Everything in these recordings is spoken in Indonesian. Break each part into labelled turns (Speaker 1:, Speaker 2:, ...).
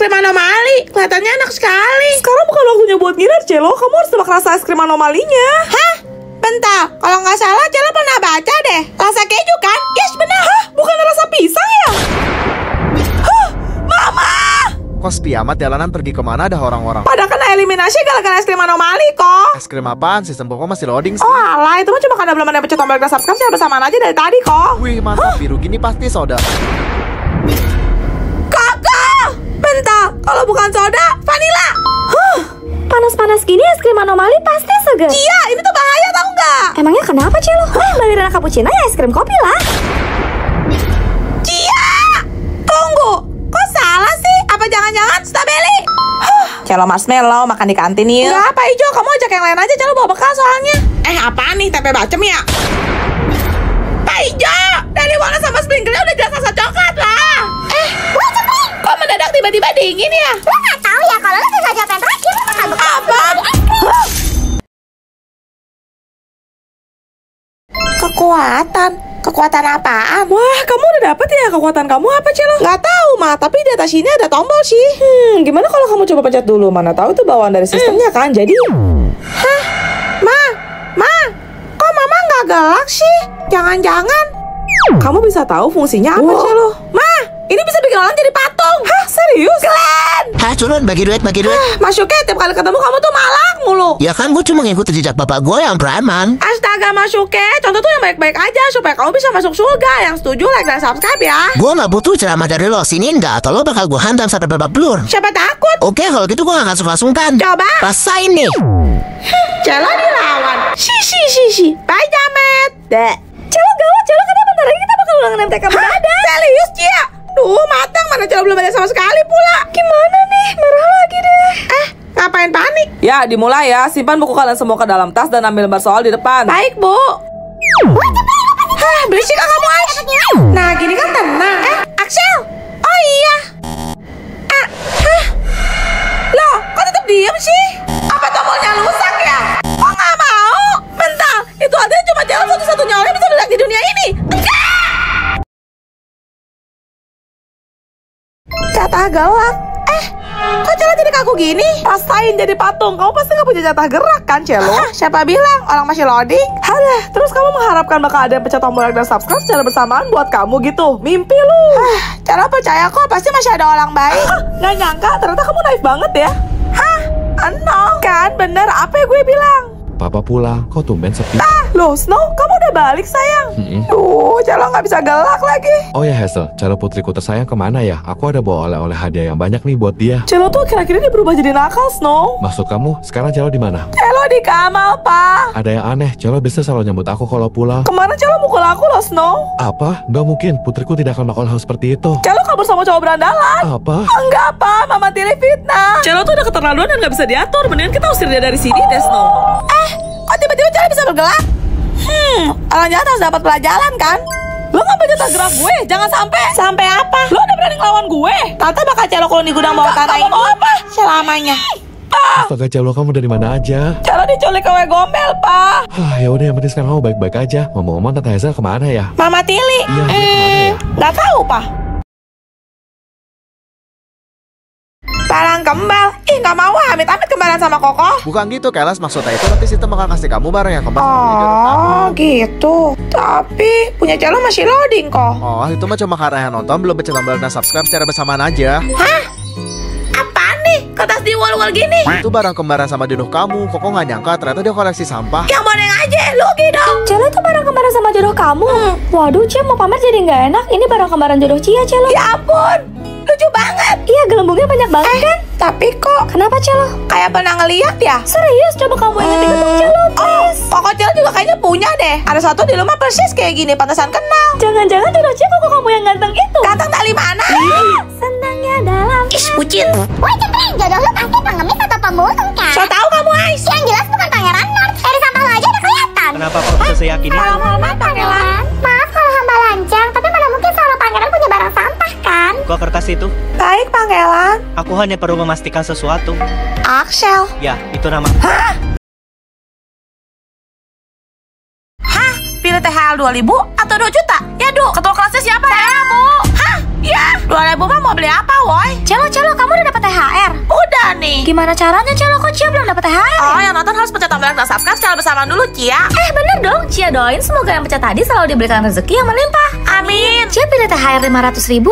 Speaker 1: krim anomali. Kelihatannya enak sekali.
Speaker 2: Sekarang bukan waktunya buat ngiler, Celo. Kamu harus tebak rasa es krim anomalinya.
Speaker 1: Hah? Bentar, kalau nggak salah Celo pernah baca deh. Rasa keju kan? Yes, benar.
Speaker 2: Hah? Bukan rasa pisang ya? Hah? Mama!
Speaker 3: Kok sepi amat jalanan, pergi kemana ada orang-orang?
Speaker 2: Pada kena eliminasi gara-gara es krim anomali kok.
Speaker 3: Es krim apaan? Sistem pokok masih loading sih.
Speaker 2: Oh alah, itu mah cuma karena belum ada pencet tombol dan subscribe secara bersamaan aja dari tadi kok.
Speaker 3: Wih mantap, biru gini pasti soda.
Speaker 2: Kakak! Bentar, kalau bukan soda, vanila.
Speaker 4: Panas-panas gini es krim anomali pasti seger.
Speaker 2: Iya, ini tuh bahaya tau nggak?
Speaker 4: Emangnya kenapa, Celo? Balirana cappuccino ya es krim kopi lah.
Speaker 2: Cia! Tunggu, kok salah sih? Apa jangan-jangan Stabeli? Celo marshmallow makan di kantin yuk. Enggak apa Ijo, kamu ajak yang lain aja, Celo bawa bekal soalnya.
Speaker 1: Apaan nih? Tempe bacem ya?
Speaker 2: Pak Ijo, dari warna sama sprinklernya udah jelas rasa coklat lah. Kok mendadak tiba-tiba dingin ya?
Speaker 4: Lo nggak tahu ya kalau lo suka jawaban terakhir lo bakal buka
Speaker 2: Apa?
Speaker 1: Kekuatan apaan?
Speaker 2: Wah, kamu udah dapet ya kekuatan kamu apa, Celo?
Speaker 1: Nggak tahu, Ma. Tapi di atas sini ada tombol sih.
Speaker 2: Gimana kalau kamu coba pencet dulu? Mana tahu itu bawaan dari sistemnya kan? Jadi,
Speaker 1: Hah? Ma, kok Mama nggak galak sih? Jangan-jangan
Speaker 2: kamu bisa tahu fungsinya apa, Celo?
Speaker 1: Ma, ini bisa bikin orang jadi patung.
Speaker 2: Hah, serius?
Speaker 1: Glenn!
Speaker 5: Hah, turun bagi duit.
Speaker 1: Mas Yuki, tiap kali ketemu kamu tuh malak mulu.
Speaker 5: Ya kan gue cuma ngikut jejak bapak gue yang preman.
Speaker 1: Astaga, Mas Yuki, contoh tuh yang baik-baik aja supaya kamu bisa masuk surga. Yang setuju, like dan subscribe ya.
Speaker 5: Gue gak butuh ceramah dari lo, sini enggak, atau lo bakal gue hantam sampai babak belur.
Speaker 1: Siapa takut?
Speaker 5: Oke, kalau gitu gue gak langsung-langsungkan.
Speaker 1: Coba.
Speaker 5: Rasain nih.
Speaker 1: Celo dilawan. Si. Bye, Jamet.
Speaker 2: Dek.
Speaker 4: Celo gawat, Celo karena bentar lagi kita bakal ulangan MTK mendadak.
Speaker 1: Serius, Cia? Duh, matang. Mana Celo belum ada sama sekali pula.
Speaker 4: Gimana nih? Merah lagi deh.
Speaker 1: Ngapain panik?
Speaker 2: Ya, dimulai ya. Simpan buku kalian semua ke dalam tas dan ambil lembar soal di depan.
Speaker 1: Baik, Bu. Hah, berisik kan kamu, Ais? Nah, gini kan tenang. Axel. Oh iya. Loh, kok tetap diem sih? Apa tombolnya rusak ya? Kok nggak mau? Bentar, itu artinya cuma jalan satu-satunya orang yang bisa meledak di dunia ini. Jatah galak. Kok Celo jadi kaku gini?
Speaker 2: Rasain jadi patung. Kamu pasti gak punya jatah gerak kan, Celo?
Speaker 1: Siapa bilang? Orang masih loading.
Speaker 2: Hadah, terus kamu mengharapkan bakal ada yang pencet tombol like dan subscribe secara bersamaan buat kamu gitu? Mimpi lu.
Speaker 1: Celo percaya kok, pasti masih ada orang baik.
Speaker 2: Nggak nyangka, ternyata kamu naif banget ya.
Speaker 1: Enong.
Speaker 2: Kan bener apa yang gue bilang?
Speaker 6: Papa pulang, kok tumben sepi?
Speaker 2: Loh, Snow, kamu udah balik sayang.
Speaker 1: Duh, Celo nggak bisa gelak lagi.
Speaker 6: Oh ya Hazel, Celo putriku tersayang kemana ya? Aku ada bawa oleh-oleh hadiah yang banyak nih buat dia.
Speaker 2: Celo tuh kira-kira dia berubah jadi nakal, Snow.
Speaker 6: Maksud kamu, sekarang Celo di mana?
Speaker 2: Celo di kamar, Pak.
Speaker 6: Ada yang aneh, Celo biasa selalu nyambut aku kalau pulang.
Speaker 2: Kemarin Celo mukul aku loh, Snow.
Speaker 6: Apa? Nggak mungkin, putriku tidak akan melakukan hal seperti itu.
Speaker 2: Celo kabur sama cowok berandalan.
Speaker 6: Apa?
Speaker 2: Enggak, Pak. Mama Tiri fitnah. Celo tuh udah keterlaluan dan gak bisa diatur. Mendingan kita usir dia dari sini deh, Snow.
Speaker 1: Kok tiba-tiba Celo bisa bergelak? Orang jahat harus dapat pelajaran kan?
Speaker 2: Lo ngapa jatah gerak gue? Jangan sampai.
Speaker 1: Sampai apa?
Speaker 2: Lo udah berani ngelawan gue.
Speaker 1: Tante bakal Celo kalau di gudang bawah tanah
Speaker 2: Kamu
Speaker 1: ini
Speaker 2: mau apa?
Speaker 1: selamanya.
Speaker 6: Astaga Celo, kamu dari mana aja?
Speaker 2: Celo diculik ke gombel, Pak.
Speaker 6: Ya udah, yang penting sekarang kamu baik-baik aja. Ngomong-ngomong, Tante Hazel kemana ya?
Speaker 1: Mama Tili.
Speaker 6: Iya, dia kemana ya?
Speaker 1: Nggak tahu, Pak. Barang kembal. Nggak mau amit-amit kembaran sama Koko.
Speaker 3: Bukan gitu, Kelas. Maksudnya itu nanti sistem bakal kasih kamu barang yang kembar sama jodoh kamu.
Speaker 1: Oh, gitu. Tapi punya Celo masih loading kok.
Speaker 3: Oh, itu mah cuma karena yang nonton belum pencet tombol dan subscribe secara bersamaan aja.
Speaker 1: Hah? Apaan nih? Kertas di wall-wall gini?
Speaker 3: Itu barang kembaran sama jodoh kamu. Kok nggak nyangka ternyata dia koleksi sampah.
Speaker 1: Yang boneng aja, lugi dong.
Speaker 4: Celo itu barang kembaran sama jodoh kamu. Waduh, Cia mau pamer jadi nggak enak. Ini barang kembaran jodoh Cia, Celo.
Speaker 1: Ya ampun, lucu banget.
Speaker 4: Iya, gelembungnya banyak banget kan?
Speaker 1: Tapi kok
Speaker 4: Kenapa, Celo?
Speaker 1: kayak pernah ngeliat ya?
Speaker 4: Serius, coba kamu inget-inget dong, Celo, please.
Speaker 1: Koko Celo juga kayaknya punya deh. Ada satu di rumah persis kayak gini, pantesan kenal.
Speaker 4: Jangan-jangan jodoh Cia kok kamu yang ganteng itu?
Speaker 1: Ganteng dari mana?
Speaker 4: Senangnya dalam.
Speaker 1: Bucin.
Speaker 4: Woi, Cepreng, jodoh lu pasti pengemis atau pemulung kan?
Speaker 1: So tau kamu, Ais?
Speaker 4: Yang jelas bukan pangeran North. Dari sampah lo aja udah kelihatan.
Speaker 7: Kenapa Profesor seyakin ini?
Speaker 1: Hormat, Pangeran.
Speaker 4: Maaf kalau hamba lancang, tapi mana mungkin seorang pangeran punya barang sampah kan?
Speaker 7: Kok kertas itu?
Speaker 1: Baik, Pangeran.
Speaker 7: Aku hanya perlu memastikan sesuatu.
Speaker 1: Axel.
Speaker 7: Ya, itu nama.
Speaker 1: Pilih THL 2.000 atau 2 juta? Ya, Du. Ketua kelasnya siapa ya? Kamu. Hah? Ya, 2.000 mah mau beli apa, woy?
Speaker 4: Celo, kamu udah dapat THR?
Speaker 1: Udah nih.
Speaker 4: Gimana caranya, Celo? Kok Cia belum dapat THR?
Speaker 1: Oh, yang nonton harus pencet tombol dan subscribe channel bersama dulu, Cia.
Speaker 4: Bener dong, Cia doain semoga yang pencet tadi selalu diberikan rezeki yang melimpah.
Speaker 1: Amin.
Speaker 4: Cia pilih THR 500.000.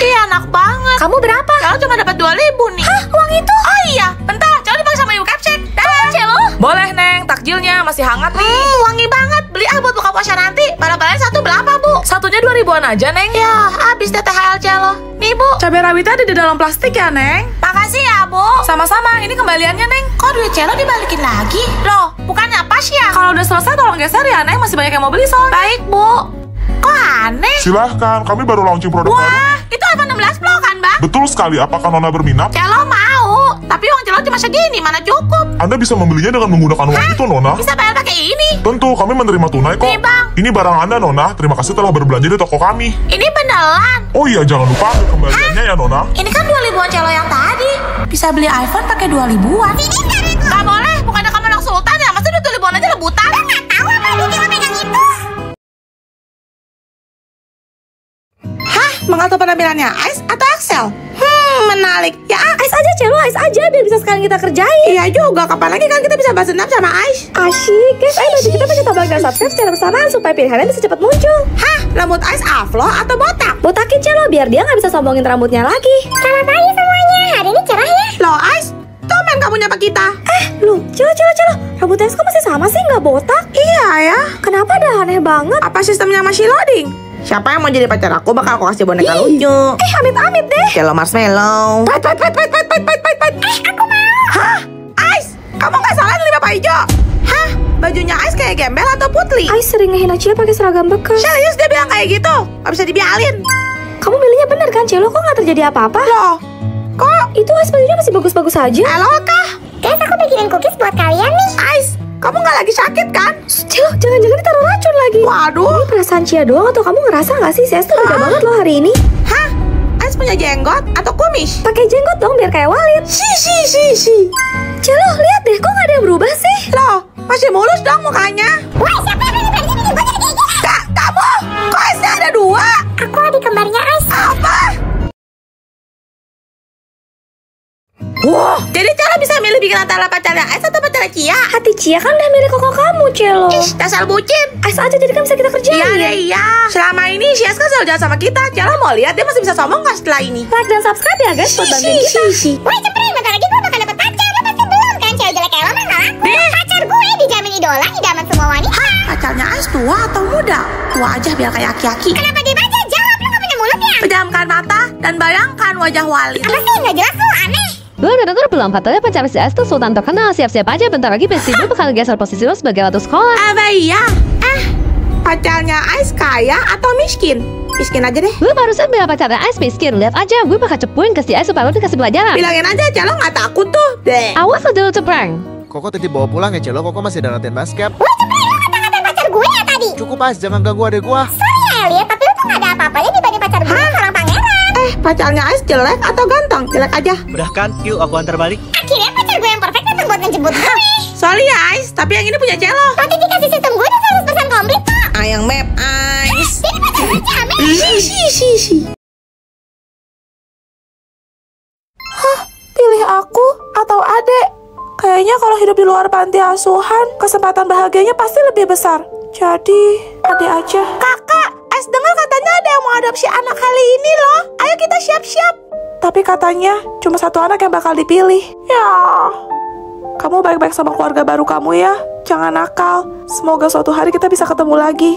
Speaker 1: Iya, enak banget.
Speaker 4: Kamu berapa?
Speaker 1: Kalau cuma dapat 2.000 nih.
Speaker 4: Hah, uang itu?
Speaker 1: Oh iya, bentar, coba dipakai sama ibu capsek. Dah.
Speaker 4: Celo?
Speaker 2: Boleh, Neng. Takjilnya masih hangat nih.
Speaker 1: Wangi banget. Beli buat buka puasa nanti. Bala-balanya satu berapa, Bu?
Speaker 2: Satunya 2.000-an aja, Neng.
Speaker 1: Ya, habis deh THR Celo. Nih, Bu.
Speaker 2: Cabai rawitnya ada di dalam plastik ya, Neng.
Speaker 1: Makasih ya, Bu.
Speaker 2: Sama-sama, ini kembaliannya, Neng.
Speaker 1: Kok duit Celo dibalikin lagi? Loh, bukannya pas ya?
Speaker 2: Kalau udah selesai tolong geser ya, Neng. Masih banyak yang mau beli soalnya.
Speaker 1: Baik, Bu. Kok aneh?
Speaker 8: Silahkan, kami baru launching produk baru.
Speaker 1: Wah, itu iPhone 16 Pro kan, Bang?
Speaker 8: Betul sekali, apakah Nona berminat?
Speaker 1: Celo mau, tapi uang Celo cuma segini, mana cukup?
Speaker 8: Anda bisa membelinya dengan menggunakan uang itu, Nona.
Speaker 1: Bisa bayar pakai ini.
Speaker 8: Tentu, kami menerima tunai kok.
Speaker 1: Nih, Bang.
Speaker 8: Ini barang Anda, Nona. Terima kasih telah berbelanja di toko kami.
Speaker 1: Ini beneran.
Speaker 8: Oh iya, jangan lupa ambil kembaliannya ya, Nona.
Speaker 1: Ini kan 2.000-an Celo yang tadi. Bisa beli iPhone pakai 2.000-an. Gak boleh, bukannya kamu anak sultan ya? Masa udah 2.000-an aja rebutan? Gak tahu apa yang Celo pegang itu.
Speaker 2: Hah? Mengatur penampilannya Ais atau Axel? Menarik. Ya,
Speaker 4: Ais aja, Celo, Ais aja biar bisa sekalian kita kerjain.
Speaker 2: iya juga. Kapan lagi kan kita bisa bahas dendam sama Ais?
Speaker 4: Asyik, guys. Ayo bantu kita pencet tombol dan subscribe secara bersamaan supaya pilihannya bisa cepat muncul.
Speaker 2: Hah? Rambut Ais afro atau botak?
Speaker 4: Botakin, Celo, biar dia nggak bisa sombongin rambutnya lagi. Selamat pagi semuanya. Hari ini cerah ya.
Speaker 2: Loh, Ais, tumben kamu nyapa kita.
Speaker 4: Loh, Celo. Rambut Ais kok masih sama sih, nggak botak?
Speaker 2: Iya ya.
Speaker 4: Kenapa dah aneh banget?
Speaker 2: Apa sistemnya masih loading? Siapa yang mau jadi pacar aku bakal aku kasih boneka lucu.
Speaker 4: Amit-amit deh.
Speaker 2: Celo marshmallow. Pait. Aku mau. Hah? Ais, kamu nggak salah nih Bapak Ijo. Hah? Bajunya Ais kayak gembel atau putli?
Speaker 4: Ais sering ngehina Cia pakai seragam bekas.
Speaker 2: Serius dia bilang kayak gitu? Gak bisa dibiarin.
Speaker 4: Kamu milihnya bener kan, Celo? Kok nggak terjadi apa-apa?
Speaker 2: Loh, kok
Speaker 4: Itu Ais bajunya masih bagus-bagus aja.
Speaker 2: elo kah?
Speaker 4: Guys, aku bikinin cookies buat kalian nih.
Speaker 2: Ais, kamu nggak lagi sakit kan?
Speaker 4: Celo, jangan-jangan ditaruh racun lagi.
Speaker 2: Waduh.
Speaker 4: Ini perasaan Cia doang atau kamu ngerasa nggak sih? Saya tuh beda banget loh hari ini.
Speaker 2: Hah? Ais punya jenggot atau kumis?
Speaker 4: Pakai jenggot dong biar kayak Walid.
Speaker 2: Si.
Speaker 4: Celo, lihat deh, kok nggak ada yang berubah sih?
Speaker 2: Loh, masih mulus dong mukanya.
Speaker 4: Wah, siapa yang berani bikin gue jadi kayak gini?
Speaker 2: Kak, kamu? Kok Aisnya ada 2?
Speaker 4: Aku adik kembarnya Ais.
Speaker 2: Apa? Wah, jadi cara bisa milih bikin antara pacarnya Ais atau pacarnya Cia?
Speaker 4: Hati Cia kan udah milik koko kamu, Celo.
Speaker 2: Ih, dasar bucin.
Speaker 4: Ais aja jadi kan bisa kita kerjain.
Speaker 2: Iya. Selama ini si Ais kan selalu jalan sama kita. Celo mau lihat dia masih bisa sombong nggak setelah ini?
Speaker 4: Like dan subscribe ya guys buat bantuin kita.
Speaker 9: Woi cepet, bentar lagi gue bakal dapet pacar. Lo pasti belum kan? Cewek jelek kayak lo mah gak laku. Pacar gue dijamin idola, idaman semua wanita.
Speaker 2: Pacarnya Ais tua atau muda? Tua aja biar kayak aki-aki.
Speaker 9: Kenapa dibaca? Jawab, lo gak punya mulut ya?
Speaker 2: Pejamkan mata dan bayangkan wajah Walid.
Speaker 9: Apa sih gak jelas lo, aneh.
Speaker 10: Lo udah denger belum? Katanya pacar si Ais tuh sultan terkenal. Siap-siap aja bentar lagi Besti gue bakal geser posisi lo sebagai ratu sekolah.
Speaker 2: Apa iya? Pacarnya Ais kaya atau miskin? Miskin aja deh.
Speaker 10: Gue barusan bilang pacarnya Ais miskin. Lihat aja, gue bakal cepuin ke si Ais supaya lo dikasih pelajaran.
Speaker 2: Bilangin aja, Celo nggak takut tuh. Deh.
Speaker 10: Awas lo dulu ceprang.
Speaker 3: Koko titip bawa pulang ya, Celo. Koko masih ada latihan basket.
Speaker 9: Woi cepet, lo kata-kata pacar gue ya tadi.
Speaker 3: Cukup, Ais. Jangan ganggu adek gua.
Speaker 9: Sorry ya Elliot, tapi lo tuh gak ada apa-apanya dibanding pacar gue seorang pangeran.
Speaker 2: Pacarnya Ais jelek atau ganteng? Jelek aja.
Speaker 7: Udah kan? Yuk aku antar balik.
Speaker 9: Akhirnya pacar gue yang perfect datang buat ngejemput gue.
Speaker 2: Sorry ya Ais, tapi yang ini punya Celo.
Speaker 9: Notifikasi sistem gue udah 100% komplit kok.
Speaker 2: Ayang map Ais.
Speaker 9: Jadi pacar gue jamin.
Speaker 2: Si. Hah, pilih aku atau adek? Kayaknya kalau hidup di luar panti asuhan, kesempatan bahagianya pasti lebih besar. Jadi, adek aja. Kakak, Ais dengar katanya ada yang mau adopsi anak kali ini loh. Ayo kita siap-siap. Tapi katanya cuma satu anak yang bakal dipilih. Ya, kamu baik-baik sama keluarga baru kamu ya. Jangan nakal. Semoga suatu hari kita bisa ketemu lagi.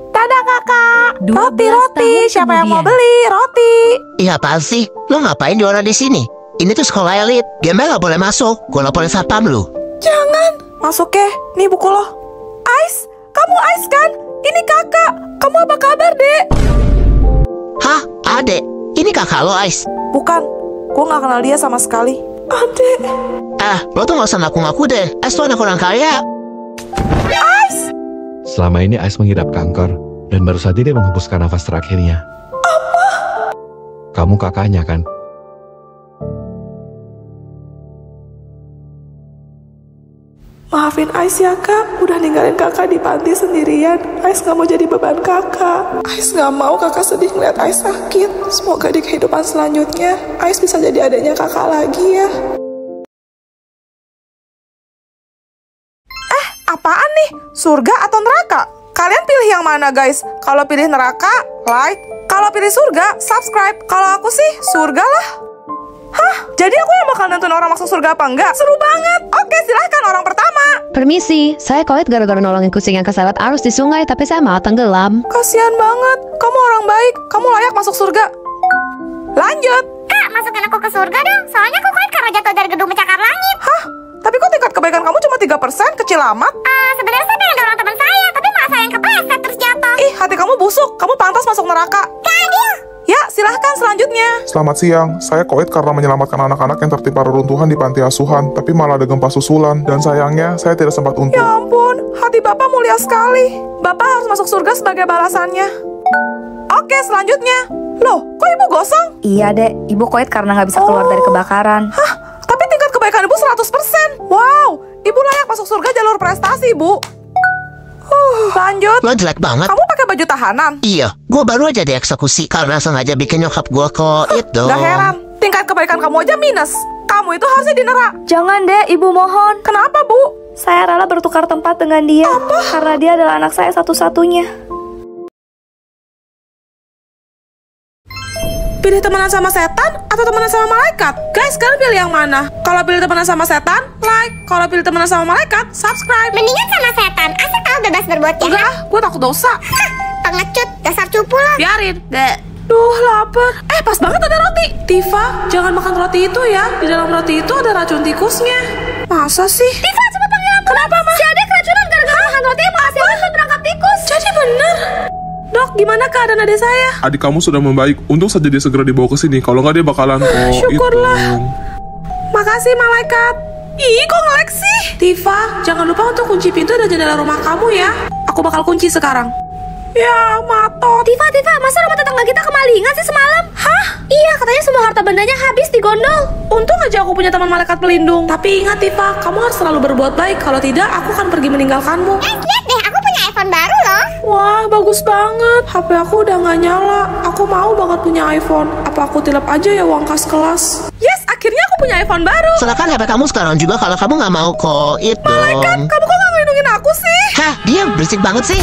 Speaker 2: Dadah kakak. Roti. Siapa yang mau beli roti?
Speaker 5: Iya apaan sih? Lo ngapain jualan di sini? Ini tuh sekolah elit. Gembel gak boleh masuk. Gue laporin satpam lu.
Speaker 2: Jangan. Masuk ya. Nih buku lo. Ais, kamu Ais kan? Ini kakak. Kamu apa kabar, Dek?
Speaker 5: Hah? Adek? Ini kakak lo, Ais?
Speaker 2: Bukan. Gue gak kenal dia sama sekali. Adek.
Speaker 5: Lo tuh gak usah ngaku-ngaku deh. Ais tuh anak orang kaya.
Speaker 2: Ais.
Speaker 6: Selama ini Ais mengidap kanker dan baru saja dia menghembuskan nafas terakhirnya.
Speaker 2: Apa?
Speaker 6: Kamu kakaknya kan?
Speaker 2: Maafin Ais ya kak, udah ninggalin kakak di panti sendirian. Ais gak mau jadi beban kakak. Ais gak mau kakak sedih ngeliat Ais sakit. Semoga di kehidupan selanjutnya Ais bisa jadi adanya kakak lagi ya. Apaan nih? Surga atau neraka? Kalian pilih yang mana guys? Kalau pilih neraka, like. Kalau pilih surga, subscribe. Kalau aku sih, surga lah. Hah? Jadi aku yang bakal nentuin orang masuk surga apa enggak? Seru banget. Oke, silahkan orang pertama.
Speaker 10: Permisi, saya Koet gara-gara nolongin kucing yang keseret arus di sungai, tapi saya malah tenggelam.
Speaker 2: Kasihan banget. Kamu orang baik. Kamu layak masuk surga. Lanjut.
Speaker 9: Kak, masukin aku ke surga dong. Soalnya aku kan karena jatuh dari gedung mencakar langit.
Speaker 2: Hah? Tapi kok tingkat kebaikan kamu cuma 3%? Kecil amat.
Speaker 9: Sebenarnya saya pengen dorong teman saya, tapi malah saya yang kepleset terus jatuh.
Speaker 2: Ih, hati kamu busuk. Kamu pantas masuk neraka.
Speaker 9: Gak adil.
Speaker 2: Ya, silahkan selanjutnya.
Speaker 8: Selamat siang, saya Koet karena menyelamatkan anak-anak yang tertimpa reruntuhan di panti asuhan, tapi malah ada gempa susulan, dan sayangnya saya tidak sempat untuk.
Speaker 2: Ya ampun, hati Bapak mulia sekali. Bapak harus masuk surga sebagai balasannya. Oke, selanjutnya. Loh, kok Ibu gosong?
Speaker 4: Iya dek, ibu Koet karena nggak bisa keluar dari kebakaran.
Speaker 2: Hah? Tapi tingkat kebaikan Ibu 100%. Wow, Ibu layak masuk surga jalur prestasi, Bu. Lanjut.
Speaker 5: Lo jelek banget.
Speaker 2: Kamu pakai baju tahanan?
Speaker 5: Iya, gue baru aja dieksekusi karena sengaja bikin nyokap gue Koet dong.
Speaker 2: Gak heran, tingkat kebaikan kamu aja minus. Kamu itu harusnya dinerak.
Speaker 4: Jangan dek, ibu mohon.
Speaker 2: Kenapa, Bu?
Speaker 4: Saya rela bertukar tempat dengan dia. Karena dia adalah anak saya satu-satunya.
Speaker 2: Pilih temenan sama setan atau temenan sama malaikat? Guys, kalian pilih yang mana? Kalau pilih temenan sama setan, like. Kalau pilih temenan sama malaikat, subscribe.
Speaker 9: Mendingan sama setan, asal tahu bebas berbuat jahat.
Speaker 2: Enggak, gue takut dosa.
Speaker 9: Hah, pengecut, dasar cupu lo.
Speaker 2: Biarin. Duh, lapar. Pas banget ada roti. Tifa, jangan makan roti itu ya. Di dalam roti itu ada racun tikusnya. Masa sih?
Speaker 4: Tifa, coba panggil ambulans. Kenapa, Ma? Si adek keracunan gara-gara makan roti yang menghasilkan berangkat tikus.
Speaker 2: Jadi bener. Dok, gimana keadaan adik saya?
Speaker 8: Adik kamu sudah membaik, untung saja dia segera dibawa ke sini, kalau nggak dia bakalan
Speaker 2: Syukurlah. Makasih, malaikat. Ih, kok nge-lag sih? Tifa, jangan lupa untuk kunci pintu dan jendela rumah kamu ya. Aku bakal kunci sekarang. Ya, matot.
Speaker 4: Tifa, masa rumah tetangga kita kemalingan sih semalam?
Speaker 2: Hah?
Speaker 4: Iya, katanya semua harta bendanya habis di gondol.
Speaker 2: Untung aja aku punya teman malaikat pelindung. Tapi ingat, Tifa, kamu harus selalu berbuat baik. Kalau tidak, aku akan pergi meninggalkanmu.
Speaker 9: Lihat deh, aku punya iPhone baru loh.
Speaker 2: Wah, bagus banget. HP aku udah nggak nyala. Aku mau banget punya iPhone. Apa aku tilap aja ya uang kas kelas? Yes, akhirnya aku punya iPhone baru.
Speaker 5: Serahkan HP kamu sekarang juga kalau kamu nggak mau Koet dong.
Speaker 2: Malaikat, kamu kok nggak ngelindungin aku sih?
Speaker 5: Hah, dia berisik banget sih.